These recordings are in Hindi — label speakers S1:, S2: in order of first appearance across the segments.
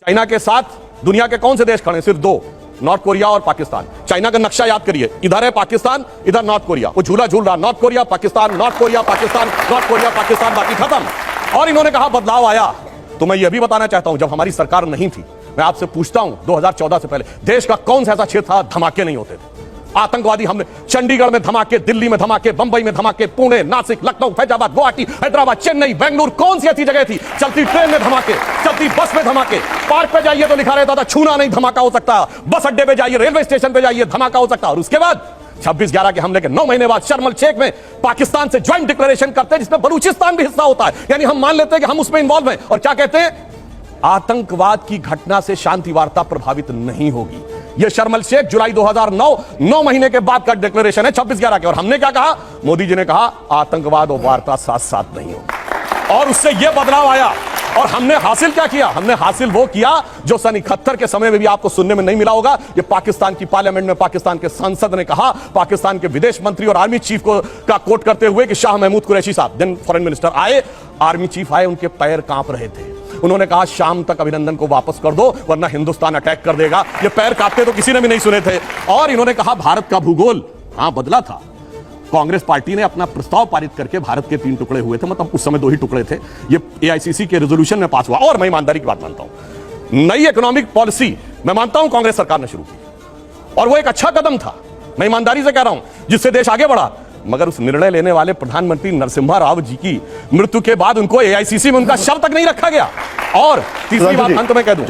S1: चाइना के साथ दुनिया के कौन से देश खड़े हैं? सिर्फ दो, नॉर्थ कोरिया और पाकिस्तान। चाइना का नक्शा याद करिए, इधर है पाकिस्तान, इधर नॉर्थ कोरिया। वो झूला झूल रहा, north Korea Pakistan, north Korea Pakistan, north Korea Pakistan, बाकी खत्म। और इन्होंने कहा बदलाव आया। तो मैं यह भी बताना चाहता हूं, जब हमारी सरकार नहीं थी, मैं आपसे पूछता हूं 2014 से पहले देश का कौन सा ऐसा क्षेत्र था धमाके नहीं होते थे? आतंकवादी हमले, चंडीगढ़ में धमाके, दिल्ली में धमाके, बंबई में धमाके, पुणे, नासिक, लखनऊ, फैजाबाद, गुवाहाटी, हैदराबाद, चेन्नई, बेंगलुरु, कौन सी ऐसी जगह थी? चलती ट्रेन में धमाके, चलती बस में धमाके, पार्क पे जाइए तो लिखा रहता था छूना नहीं, धमाका हो सकता। बस अड्डे पे जाइए, रेलवे स्टेशन पे जाइए, धमाका हो सकता। और उसके बाद 26/11 के हमले के 9 महीने बाद शर्म शेख में पाकिस्तान से ज्वाइंट डिक्लेरेशन करते हैं, जिसमें बलूचिस्तान भी हिस्सा होता है। यानी हम मान लेते हैं कि हम उसमें इन्वॉल्व हैं। और क्या कहते हैं? आतंकवाद की घटना से शांति वार्ता प्रभावित नहीं होगी। यह शर्म शेख जुलाई 2009, 9 महीने के बाद का डिक्लेरेशन है 26/11 के। और हमने क्या कहा? मोदी जी ने कहा आतंकवाद और वार्ता साथ साथ नहीं होगी। और उससे यह बदलाव आया। और हमने हासिल क्या किया? हमने हासिल वो किया जो सन 71 के समय में भी आपको सुनने में नहीं मिला होगा। ये पाकिस्तान की पार्लियामेंट में पाकिस्तान के सांसद ने कहा, पाकिस्तान के विदेश मंत्री और आर्मी चीफ को का कोट करते हुए कि शाह महमूद कुरैशी साहब, देन फॉरेन मिनिस्टर, आए, आर्मी चीफ आए, उनके पैर कांप रहे थे। उन्होंने कहा शाम तक अभिनंदन को वापस कर दो वरना हिंदुस्तान अटैक कर देगा। ये पैर कांपते तो किसी ने भी नहीं सुने थे। और इन्होंने कहा भारत का भूगोल बदला था। कांग्रेस पार्टी ने अपना प्रस्ताव पारित करके भारत के 3 टुकड़े हुए थे, मतलब उस समय 2 ही टुकड़े थे। ये एआईसीसी के रेजोल्यूशन में पास हुआ। और मैं ईमानदारी की बात मानता हूं, नई इकोनॉमिक पॉलिसी मैं मानता हूं कांग्रेस सरकार ने शुरू की और वो एक अच्छा कदम था, मैं ईमानदारी से कह रहा हूं, जिससे देश आगे बढ़ा। मगर उस निर्णय लेने वाले प्रधानमंत्री नरसिम्हा राव जी की मृत्यु के बाद उनको एआईसीसी में उनका शव तक नहीं रखा गया। और तीसरी बात अंत में कह दूं,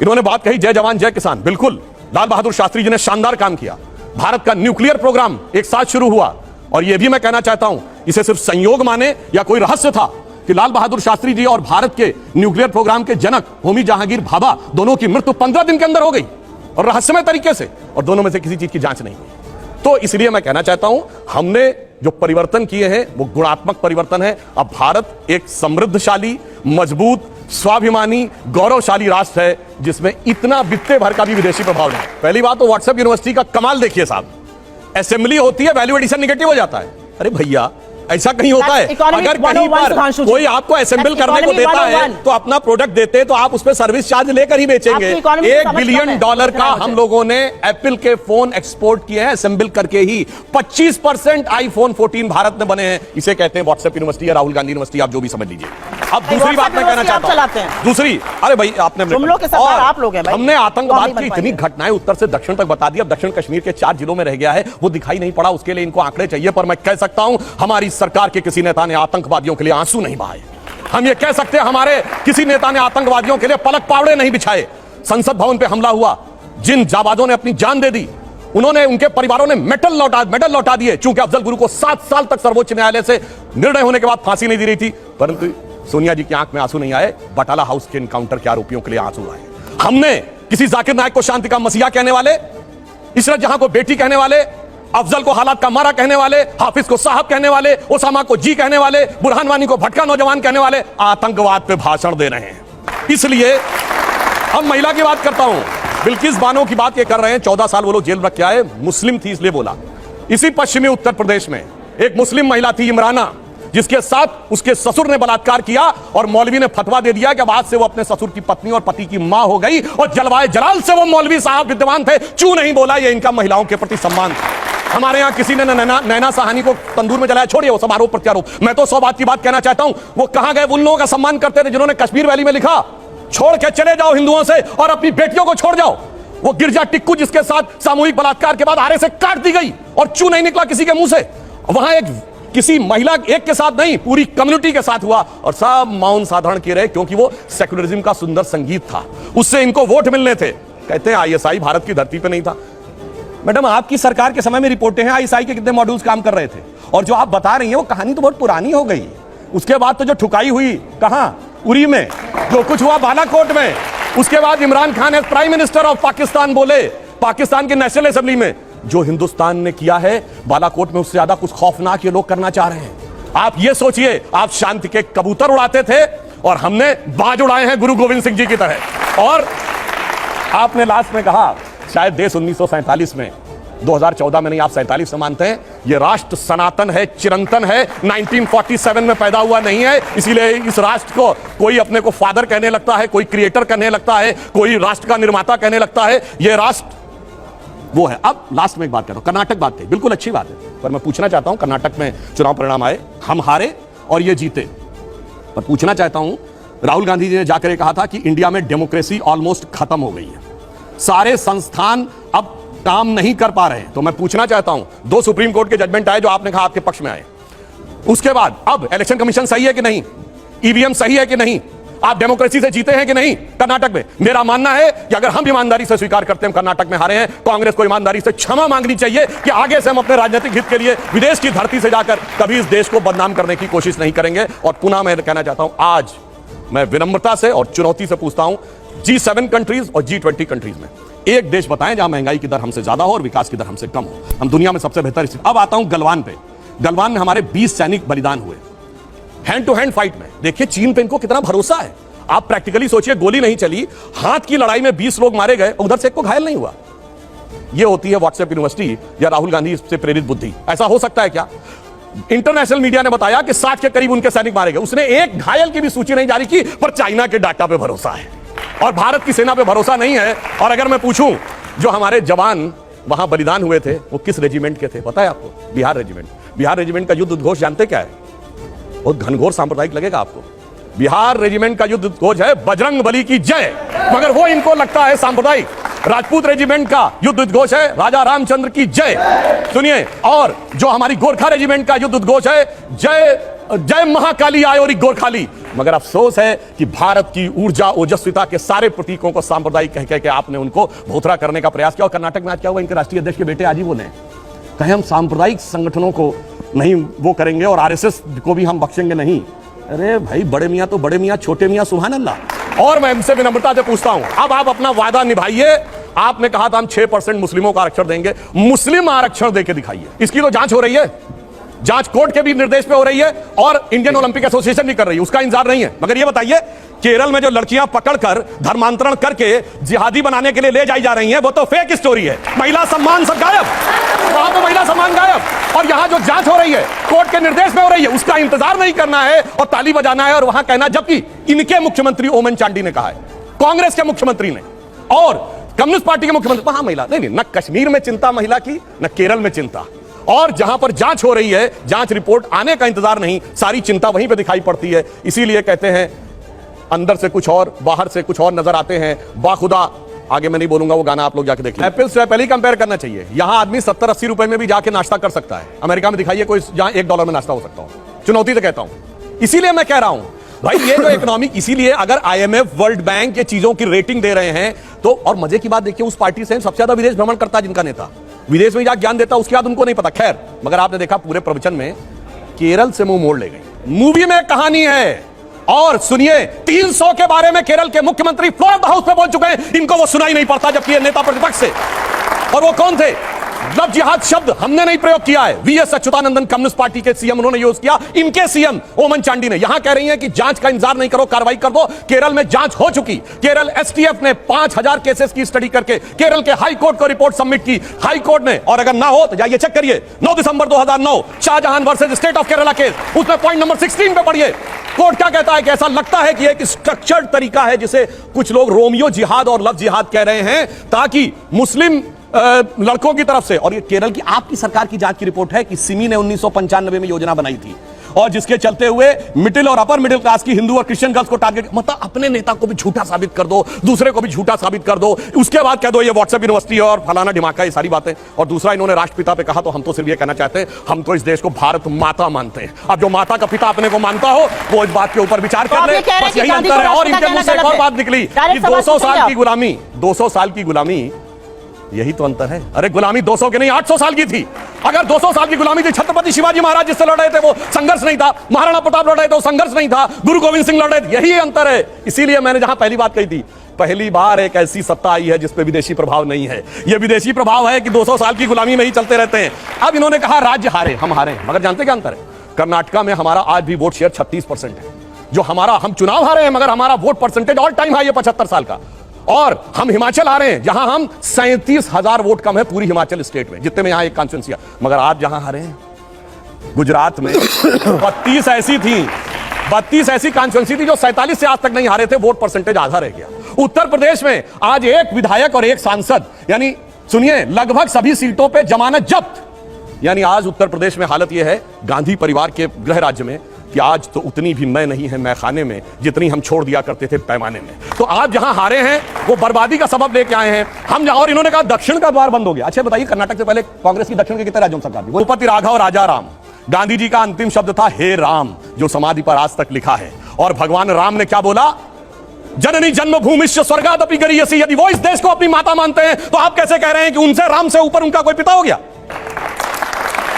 S1: इन्होंने बात कही जय जवान जय किसान। बिल्कुल, लाल बहादुर शास्त्री जी ने शानदार काम किया। भारत का न्यूक्लियर प्रोग्राम एक साथ शुरू हुआ। और यह भी मैं कहना चाहता हूं, इसे सिर्फ संयोग माने या कोई रहस्य था कि लाल बहादुर शास्त्री जी और भारत के न्यूक्लियर प्रोग्राम के जनक होमी जहांगीर भाभा दोनों की मृत्यु 15 दिन के अंदर हो गई और रहस्यमय तरीके से, और दोनों में से किसी चीज की जांच नहीं हुई। तो इसलिए मैं कहना चाहता हूं, हमने जो परिवर्तन किए हैं वो गुणात्मक परिवर्तन है। अब भारत एक समृद्धशाली, मजबूत, स्वाभिमानी, गौरवशाली राष्ट्र है जिसमें इतना बित्ते भर का भी विदेशी प्रभाव नहीं। पहली बात तो व्हाट्सएप यूनिवर्सिटी का कमाल देखिए साहब, असेंबली होती है, वैल्यू एडिशन निगेटिव हो जाता है। अरे भैया, ऐसा कहीं होता है? अगर कहीं पर कोई आपको असेंबल करने को देता है तो अपना प्रोडक्ट देते हैं तो आप उस पर सर्विस चार्ज लेकर ही बेचेंगे। $1 बिलियन का हम लोगों ने एप्पल के फोन एक्सपोर्ट किए हैं असेंबल करके ही। 25% आईफोन 14 भारत में बने हैं। इसे कहते हैं व्हाट्सएप यूनिवर्सिटी या राहुल गांधी यूनिवर्सिटी, आप जो भी समझ लीजिए। अब दूसरी बात मैं कहना चाहता हूं, दूसरी, अरे भाई आपने हमने आतंकवाद की इतनी घटनाएं उत्तर से दक्षिण तक बता दी। अब दक्षिण कश्मीर के 4 जिलों में रह गया है, वो दिखाई नहीं पड़ा, उसके लिए इनको आंकड़े चाहिए। पर मैं कह सकता हूं, हमारी सरकार के किसी नेता ने आतंकवादियों के लिए आंसू नहीं बहाए। हम ये कह सकते हैं, हमारे किसी नेता ने आतंकवादियों के लिए पलक पावड़े नहीं बिछाए। संसद भवन पे हमला हुआ, जिन जाबाजों ने अपनी जान दे दी, उन्होंने, उनके परिवारों ने मेडल लौटा दिए। चूंकि अफजल गुरु को 7 साल तक सर्वोच्च न्यायालय से निर्णय होने के बाद फांसी नहीं दी रही थी, परंतु सोनिया जी की आंख में आंसू नहीं आए। बटाला हाउस के एनकाउंटर के आरोपियों के लिए आंसू आए। हमने किसी जाकिर नायक को शांति का मसीहा कहने वाले, इशरत जहां को बेटी कहने वाले, अफजल को हालात का मारा कहने वाले, हाफिज को साहब कहने वाले, ओसामा को जी कहने वाले, बुरहान वानी को भटका नौजवान कहने वाले आतंकवाद पे भाषण दे रहे हैं। इसलिए हम महिला की बात करता हूं, बिल्किस बानो की बात ये कर रहे हैं। 14 साल वो लोग जेल रख के आए, मुस्लिम थी इसलिए बोला। इसी पश्चिमी उत्तर प्रदेश में एक मुस्लिम महिला थी इमराना, जिसके साथ उसके ससुर ने बलात्कार किया और मौलवी ने फतवा दे दिया कि अब आज से वो अपने ससुर की पत्नी और पति की मां हो गई। और जलवाए जलाल से वो मौलवी साहब विद्वान थे, चू नहीं बोला। ये इनका महिलाओं के प्रति सम्मान था। हमारे यहां किसी ने नैना साहनी को तंदूर में जलाया, छोड़िए वो सब आरोप प्रत्यारोप। मैं तो 100 बात की बात कहना चाहता हूं, वो कहां गए उन लोगों का सम्मान करते थे जिन्होंने कश्मीर वैली में लिखा, छोड़ के चले जाओ हिंदुओं से और अपनी बेटियों को छोड़ जाओ। वो गिरजा टिक्कू जिसके साथ सामूहिक बलात्कार के बाद आरे से काट दी गई और चू नहीं निकला किसी के मुंह से। वहां एक किसी महिला एक के साथ नहीं, पूरी कम्युनिटी के साथ हुआ और सब मौन साधारण किए रहे, क्योंकि वो सेक्युलरिज्म का सुंदर संगीत था, उससे इनको वोट मिलने थे। कहते हैं आईएसआई भारत की धरती पे नहीं था। मैडम, आपकी सरकार के समय में रिपोर्टें हैं आईएसआई के कितने मॉड्यूल्स काम कर रहे थे, और जो आप बता रही हैं वो कहानी तो बहुत पुरानी हो गई। उसके बाद तो जो ठुकाई हुई कहां, उरी में, जो कुछ हुआ बालाकोट में, उसके बाद Imran Khan as prime minister of Pakistan बोले पाकिस्तान के नेशनल असेंबली में, जो हिंदुस्तान ने किया है बालाकोट में उससे ज्यादा कुछ खौफनाक ये लोग करना चाह रहे हैं। आप ये सोचिए, आप शांति के कबूतर उड़ाते थे और हमने बाज उड़ाए हैं गुरु गोविंद सिंह जी की तरह। और आपने लास्ट में कहा शायद देश 1947 में 2014 में नहीं, आप 47 से मानते हैं। ये राष्ट्र सनातन है, चिरंतन है, 1947 में पैदा हुआ नहीं है। इसीलिए इस राष्ट्र को कोई अपने को फादर कहने लगता है, कोई क्रिएटर कहने लगता है, कोई राष्ट्र का निर्माता कहने लगता है। यह राष्ट्र वो है। अब लास्ट में एक बात कहता हूं, कर्नाटक बात कही, बिल्कुल अच्छी बात है, पर मैं पूछना चाहता हूं, कर्नाटक में चुनाव परिणाम आए, हम हारे और ये जीते, पर पूछना चाहता हूं, राहुल गांधी जी ने जाकर कहा था कि इंडिया में डेमोक्रेसी ऑलमोस्ट खत्म हो गई है, सारे संस्थान अब काम नहीं कर पा रहे हैं। तो मैं पूछना चाहता हूं, 2 सुप्रीम कोर्ट के जजमेंट आए जो आपने कहा आपके पक्ष में आए, उसके बाद अब इलेक्शन कमीशन सही है कि नहीं, ईवीएम सही है कि नहीं, आप डेमोक्रेसी से जीते हैं कि नहीं कर्नाटक में? मेरा मानना है कि अगर हम ईमानदारी से स्वीकार करते हैं कर्नाटक में हारे हैं, कांग्रेस को ईमानदारी से क्षमा मांगनी चाहिए कि आगे से हम अपने राजनीतिक हित के लिए विदेश की धरती से जाकर कभी इस देश को बदनाम करने की कोशिश नहीं करेंगे। और पुनः मैं कहना चाहता हूं, आज मैं विनम्रता से और चुनौती से पूछता हूं, G7 कंट्रीज और G20 कंट्रीज में एक देश बताएं जहां महंगाई की दर हमसे ज्यादा हो और विकास की दर हमसे कम हो। हम दुनिया में सबसे बेहतर स्थिति। अब आता हूं गलवान पे। गलवान में हमारे 20 सैनिक बलिदान हुए हैंड टू हैंड फाइट में। देखिए चीन पे इनको कितना भरोसा है। आप प्रैक्टिकली सोचिए, गोली नहीं चली, हाथ की लड़ाई में 20 लोग मारे गए, उधर से एक को घायल नहीं हुआ। यह होती है व्हाट्सएप यूनिवर्सिटी या राहुल गांधी से प्रेरित बुद्धि। ऐसा हो सकता है क्या? इंटरनेशनल मीडिया ने बताया कि 60 के करीब उनके सैनिक मारे गए, उसने एक घायल की भी सूची नहीं जारी की, पर चाइना के डाटा पे भरोसा है और भारत की सेना पे भरोसा नहीं है। और अगर मैं पूछूं, जो हमारे जवान वहां बलिदान हुए थे वो किस रेजिमेंट के थे पता है आपको? बिहार रेजिमेंट। बिहार रेजिमेंट का युद्ध उद्घोष जानते क्या है? बहुत घनघोर सांप्रदायिक लगेगा आपको। बिहार रेजिमेंट का युद्ध उद्घोष है बजरंग बली की जय, मगर वो इनको लगता है सांप्रदायिक। राजपूत रेजिमेंट का युद्ध उद्घोष है राजा रामचंद्र की जय, सुनिए। और जो हमारी गोरखा रेजिमेंट का युद्ध उद्घोष है जय जय महाकाली आयोरी गोरखाली। मगर अफसोस है कि भारत की ऊर्जा ओजस्विता के सारे प्रतीकों को सांप्रदायिक कह के आपने उनको भोथरा करने का प्रयास किया। और कर्नाटक में आज क्या हुआ? इनके राष्ट्रीय अध्यक्ष के बेटे आज ही बोले कहे हम सांप्रदायिक संगठनों को नहीं वो करेंगे और आरएसएस को भी हम बख्शेंगे नहीं। अरे भाई, बड़े मियां तो बड़े मियां, छोटे मियां सुभान अल्लाह। और मैं इनसे विनम्रता से पूछता हूं, अब आप अपना वादा निभाइए। आपने कहा था हम 6% मुस्लिमों को आरक्षण देंगे, मुस्लिम आरक्षण देके दिखाइए। इसकी तो जांच हो रही है, जांच कोर्ट के भी निर्देश पे हो रही है और इंडियन ओलंपिक एसोसिएशन भी कर रही है, उसका इंतजार नहीं है। मगर ये बताइए, केरल में जो लड़कियां पकड़कर धर्मांतरण करके जिहादी बनाने के लिए ले जाई जा रही हैं, वो तो फेक स्टोरी है। महिला सम्मान सब गायब, वहां पर महिला सम्मान गायब। और यहां जो जांच हो रही है कोर्ट के निर्देश में हो रही है, उसका इंतजार नहीं करना है और ताली बजाना है और वहां कहना, जबकि इनके मुख्यमंत्री ओमन चांडी ने कहा है, कांग्रेस के मुख्यमंत्री ने और कम्युनिस्ट पार्टी के मुख्यमंत्री, वहां महिला नहीं, न कश्मीर में चिंता महिला की, न केरल में चिंता। और जहां पर जांच हो रही है, जांच रिपोर्ट आने का इंतजार नहीं, सारी चिंता वहीं पे दिखाई पड़ती है। इसीलिए कहते हैं अंदर से कुछ और बाहर से कुछ और नजर आते हैं। बाखुदा, आगे मैं नहीं बोलूंगा, वो गाना आप लोग जाके देखिए। एप्पल से एप्पल ही कंपेयर करना चाहिए। यहां आदमी 70-80 रुपए में भी जाके नाश्ता कर सकता है, अमेरिका में दिखाइए कोई जहां $1 में नाश्ता हो सकता हो। चुनौती से कहता हूं। इसीलिए मैं कह रहा हूं भाई, ये जो इकोनॉमिक, इसीलिए अगर IMF, वर्ल्ड बैंक ये चीजों की रेटिंग दे रहे हैं तो, और मजे की बात देखिए, उस पार्टी से सबसे ज्यादा विदेश भ्रमण करता है जिनका नेता, विदेश में जाकर ज्ञान देता, उसके बाद उनको नहीं पता। खैर, मगर आपने देखा पूरे प्रवचन में केरल से मुंह मोड़ ले गई। मूवी में कहानी है। और सुनिए, 300 के बारे में केरल के मुख्यमंत्री फ्लोर हाउस पे बोल चुके हैं, इनको वो सुनाई नहीं पड़ता, जबकि ये नेता प्रतिपक्ष से। और वो कौन थे? लव जिहाद शब्द हमने नहीं प्रयोग किया है, VS अच्युतानंदन कम्युनिस्ट पार्टी के सीएम उन्होंने यूज किया, इनके सीएम ओमन चांडी ने। यहां कह रही हैं कि जांच का इंतजार नहीं करो, कार्रवाई कर दो। केरल में जांच हो चुकी। केरल STF ने 5000 केसेस की स्टडी करके केरल के हाई कोर्ट को रिपोर्ट सबमिट की, हाई कोर्ट ने। और अगर ना हो तो जाइए चेक करिए, 9 दिसंबर 2009 Shahjahan versus state of Kerala case, उसमें पॉइंट नंबर 16 पे पढ़िए कोर्ट क्या कहता है कि ऐसा लगता है कि एक स्ट्रक्चर्ड तरीका है जिसे कुछ लोग रोमियो जिहाद और लव जिहाद कह रहे हैं, ताकि मुस्लिम लड़कों की तरफ से। और ये केरल की आपकी सरकार की जांच की रिपोर्ट है कि सिमी ने 1995 में योजना बनाई थी और जिसके चलते हुए मिडिल और अपर मिडिल क्लास की हिंदू और क्रिश्चियन गर्ल्स को टारगेट, मतलब अपने नेता को भी झूठा साबित कर दो, दूसरे को भी झूठा साबित कर दो, उसके बाद कह दो ये व्हाट्सएप यूनिवर्सिटी और फलाना ढिमाका, ये सारी बातें। और दूसरा, इन्होंने राष्ट्रपिता पे कहा, तो हम तो सिर्फ ये कहना चाहते हैं, हम तो इस देश को भारत माता मानते हैं। अब जो माता का पिता अपने को मानता हो वो इस बात के ऊपर विचार कर ले, बस यही अंतर है। और इनके मुंह से एक और बात निकली कि 200 साल की गुलामी, 200 साल की गुलामी, यही तो अंतर है। अरे गुलामी 200 की नहीं, 800 साल की थी। अगर 200 साल की गुलामी थी, छत्रपति शिवाजी महाराज जिससे लड़ रहे थे वो संघर्ष नहीं था, महाराणा प्रताप लड़ रहे थे वो संघर्ष नहीं था, गुरु गोविंद सिंह लड़ रहे थे, यही अंतर है। इसीलिए मैंने जहां पहली बात कही थी, पहली बार एक ऐसी सत्ता आई है जिसपे विदेशी प्रभाव नहीं है। यह विदेशी प्रभाव है कि 200 साल की गुलामी में ही चलते रहते हैं। अब इन्होंने कहा राज्य हारे, हम हारे, मगर जानते क्या अंतर है? कर्नाटका में हमारा आज भी वोट शेयर 36% है। जो हमारा, हम चुनाव हारे हैं मगर हमारा vote percentage all time high है 75 साल का। और हम हिमाचल आ रहे हैं जहां हम 37,000 वोट कम है पूरी हिमाचल स्टेट में, जितने में यहां एक कॉन्स्टिट्यूंसी। मगर आप जहां हारे हैं गुजरात में 32 ऐसी थी, 32 ऐसी कॉन्स्टिट्यूंसी थी जो 47 से आज तक नहीं हारे थे, वोट परसेंटेज आधा रह गया। उत्तर प्रदेश में आज एक विधायक और एक सांसद, यानी सुनिए लगभग सभी सीटों पे जमानत जब्त। यानी आज उत्तर प्रदेश में हालत यह है गांधी परिवार के गृह राज्य में कि आज तो उतनी भी मैं नहीं है मैखाने में जितनी हम छोड़ दिया करते थे पैमाने में। तो आप जहां हारे हैं वो बर्बादी का सबब लेके आए हैं हम। और इन्होंने कहा दक्षिण का द्वार बंद हो गया। अच्छा बताइए, कर्नाटक से पहले कांग्रेस की दक्षिण के कितने राज्यों में सरकार थी? द्रौपदी राघव राजा राम, गांधी जी का अंतिम शब्द था हे राम, जो समाधि पर आज तक लिखा है। और भगवान राम ने क्या बोला? जननी जन्मभूमिश्च स्वर्गादपि गरीयसी। यदि वो इस देश को अपनी माता मानते हैं तो आप कैसे कह रहे हैं कि उनसे, राम से ऊपर उनका कोई पिता हो गया?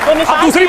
S1: अब दूसरी